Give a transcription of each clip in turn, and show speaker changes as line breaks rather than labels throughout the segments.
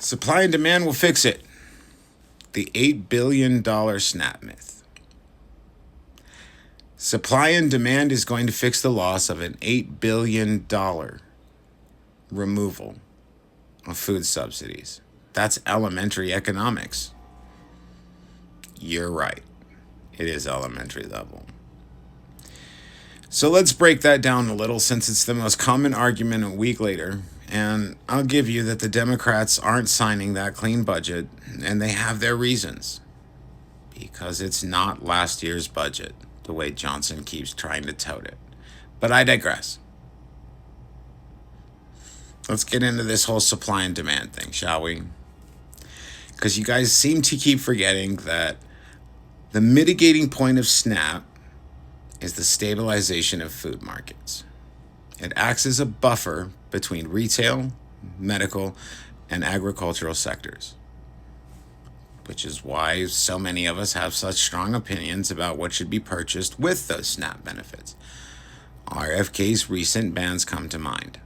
Supply and demand will fix it. The $8 billion SNAP myth. Supply and demand is going to fix the loss of an $8 billion removal of food subsidies. That's elementary economics. You're right. It is elementary level. So let's break that down a little, since it's the most common argument a week later. And I'll give you that the Democrats aren't signing that clean budget, and they have their reasons. Because it's not last year's budget, the way Johnson keeps trying to tout it. But I digress. Let's get into this whole supply and demand thing, shall we? Because you guys seem to keep forgetting that the mitigating point of SNAP is the stabilization of food markets. It acts as a buffer between retail, medical, and agricultural sectors, which is why so many of us have such strong opinions about what should be purchased with those SNAP benefits. RFK's recent bans come to mind.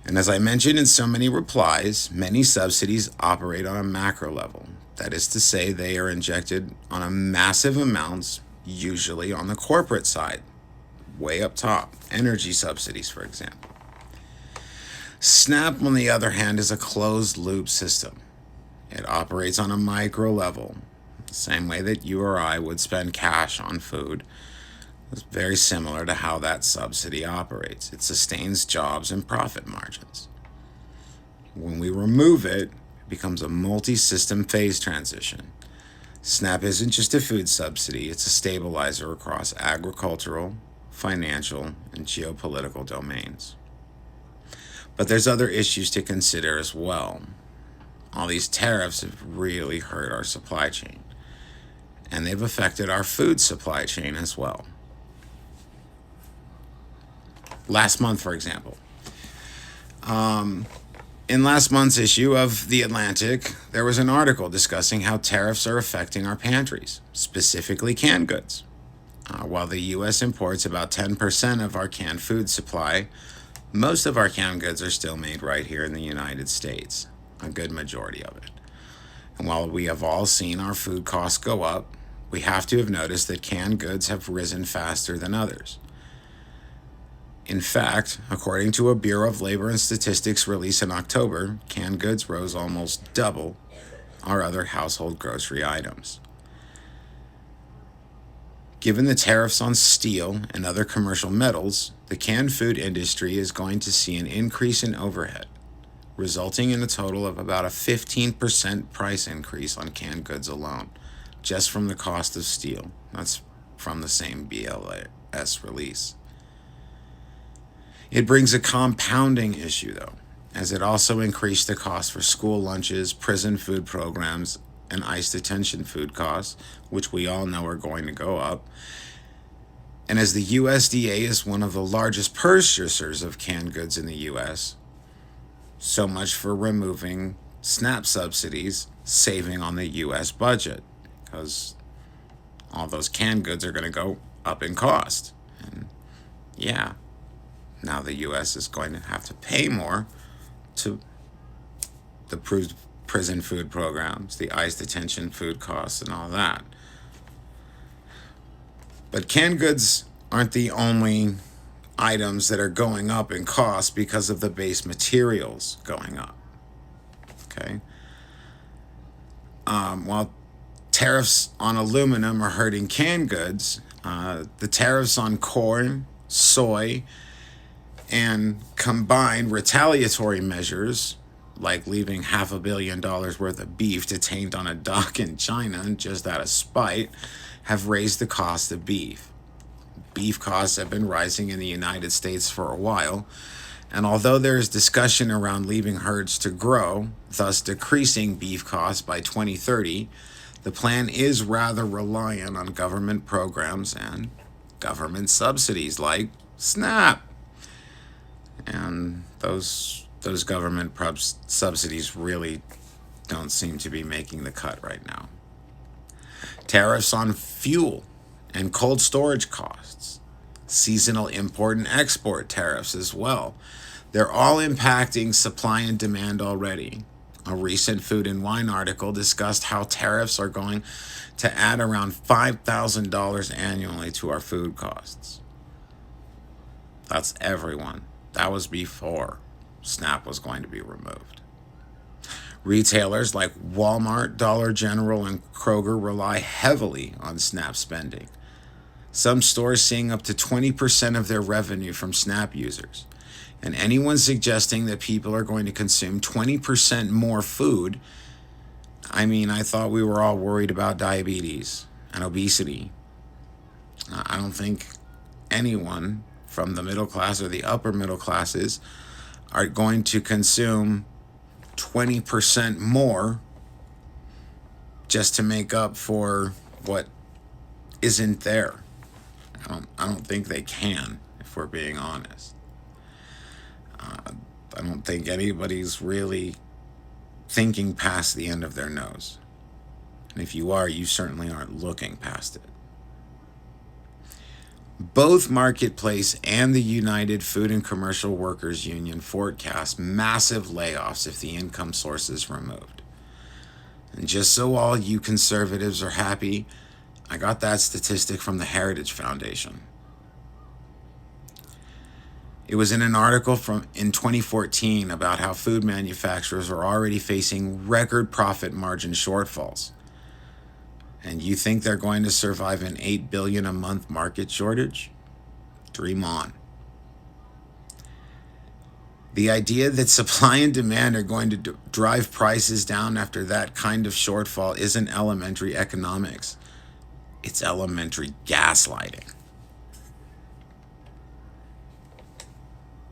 And as I mentioned in so many replies, many subsidies operate on a macro level. That is to say, they are injected on a massive amounts, usually on the corporate side, way up top. Energy subsidies, for example. SNAP, on the other hand, is a closed-loop system. It operates on a micro level, the same way that you or I would spend cash on food. It's very similar to how that subsidy operates. It sustains jobs and profit margins. When we remove it, it becomes a multi-system phase transition. SNAP isn't just a food subsidy, it's a stabilizer across agricultural, financial, and geopolitical domains. But there's other issues to consider as well. All these tariffs have really hurt our supply chain, and they've affected our food supply chain as well. Last month, for example, in last month's issue of The Atlantic, there was an article discussing how tariffs are affecting our pantries, specifically canned goods. While the U.S. imports about 10% of our canned food supply, most of our canned goods are still made right here in the United States, a good majority of it. And while we have all seen our food costs go up, we have to have noticed that canned goods have risen faster than others. In fact, according to a Bureau of Labor and Statistics release in October, canned goods rose almost double our other household grocery items. Given the tariffs on steel and other commercial metals, the canned food industry is going to see an increase in overhead, resulting in a total of about a 15% price increase on canned goods alone, just from the cost of steel. That's from the same BLS release. It brings a compounding issue, though, as it also increased the cost for school lunches, prison food programs, and ICE detention food costs, which we all know are going to go up. And as the USDA is one of the largest purchasers of canned goods in the U.S., so much for removing SNAP subsidies, saving on the U.S. budget, because all those canned goods are going to go up in cost. And yeah, now the U.S. is going to have to pay more to the prison food programs, the ICE detention food costs, and all that. But canned goods aren't the only items that are going up in cost because of the base materials going up. Okay? While tariffs on aluminum are hurting canned goods, the tariffs on corn, soy, and combined retaliatory measures, like leaving $500 million worth of beef detained on a dock in China just out of spite, have raised the cost of beef. Beef costs have been rising in the United States for a while, and although there is discussion around leaving herds to grow, thus decreasing beef costs by 2030, the plan is rather reliant on government programs and government subsidies like SNAP. And those government subsidies really don't seem to be making the cut right now. Tariffs on fuel and cold storage costs, seasonal import and export tariffs as well. They're all impacting supply and demand already, A recent Food and Wine article discussed how tariffs are going to add around $5,000 annually to our food costs. That's everyone. That was before SNAP was going to be removed. Retailers like Walmart, Dollar General, and Kroger rely heavily on SNAP spending. Some stores seeing up to 20% of their revenue from SNAP users. And anyone suggesting that people are going to consume 20% more food, I thought we were all worried about diabetes and obesity. I don't think anyone from the middle class or the upper middle classes are going to consume 20% more just to make up for what isn't there. I don't think they can, if we're being honest. I don't think anybody's really thinking past the end of their nose. And if you are, you certainly aren't looking past it. Both Marketplace and the United Food and Commercial Workers Union forecast massive layoffs if the income source is removed. And just so all you conservatives are happy, I got that statistic from the Heritage Foundation. It was in an article in 2014 about how food manufacturers are already facing record profit margin shortfalls. And you think they're going to survive an $8 billion a month market shortage? Dream on. The idea that supply and demand are going to drive prices down after that kind of shortfall isn't elementary economics. It's elementary gaslighting.